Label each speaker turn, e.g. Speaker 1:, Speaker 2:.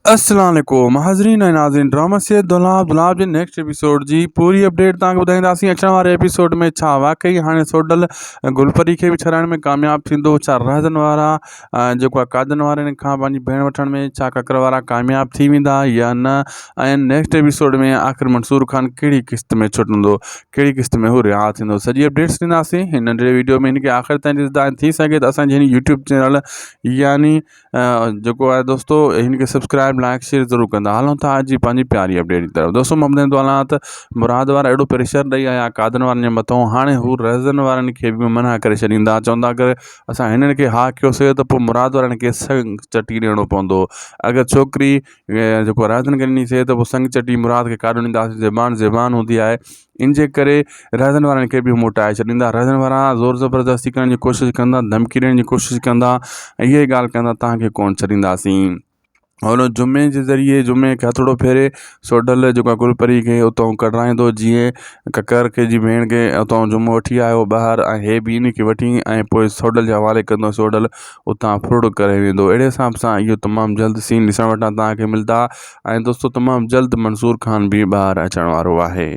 Speaker 1: अस्सलाम वालेकुम हाज़रीन ऐं नाज़रीन ड्रामा से दुलाब जे नेक्स्ट एपिसोड जी पूरी अपडेट तव्हांखे ॿुधाईंदासीं। अचण वारे एपिसोड में छा वाकई हाणे सोडल गुलपरी खे बि छॾाइण में कामयाबु थींदो, छा रहज़न वारा जेको आहे कादन वारनि खां पंहिंजी भेण वठण में छा ककर वारा कामयाबु थी वेंदा या न, ऐं नेक्स्ट एपिसोड में आख़िर मंसूर खान कहिड़ी क़िस्त में छुटंदो, कहिड़ी क़िस्त में हू रिहा थींदो, सॼी अपडेट्स ॾींदासीं हिन नंढिड़े वीडियो में। हिनखे आख़िर ताईं ॾिसंदा थी सघे त असांजे हिन यूट्यूब चैनल यानी जेको आहे दोस्तो हिनखे सब्सक्राइब लाइक शेयर ज़रूरु कंदा। हलूं था अॼु जी पंहिंजी प्यारी अपडेट की तरफ़। दोस्तों मां ॿुधाईंदो हलां त मुराद वारा एॾो प्रेशर ॾेई आया कादन वारनि जे मथां, हाणे हू रहज़न वारनि खे बि मना करे छॾींदा, चवंदा अगरि असां हिननि खे हा कयोसीं त पोइ मुराद वारनि खे संग चटी ॾियणो पवंदो। अगरि छोकिरी जेको रहज़न खे ॾिनीसीं त पोइ संग चटी मुराद खे काॾो ॾींदासीं, ज़बान हूंदी आहे। इन जे करे रहज़न वारनि खे बि मोटाए छॾींदा। रहज़न वारा ज़ोर ज़बरदस्ती करण जी कोशिशि कंदा, धमकी ॾियण जी कोशिशि कंदा, इहा ई ॻाल्हि कंदा तव्हांखे कोन छॾींदासीं। और जुमे जे ज़रिए जुमे खे हथड़ो फेरे सोडल जेको आहे गुलपरी खे उतां कढाईंदो, जीअं ककर खे जी भेण खे उतां जुमो वठी आयो ॿाहिरि ऐं हे बि इन खे वठी ऐं पोइ सोडल जे हवाले कंदो, सोडल उतां फुड़ करे वेंदो। अहिड़े हिसाब सां इहो तमामु जल्द सीन ॾिसण वटां तव्हांखे मिलंदा। ऐं दोस्तो तमामु जल्द मंसूर खान बि ॿाहिरि अचण वारो आहे।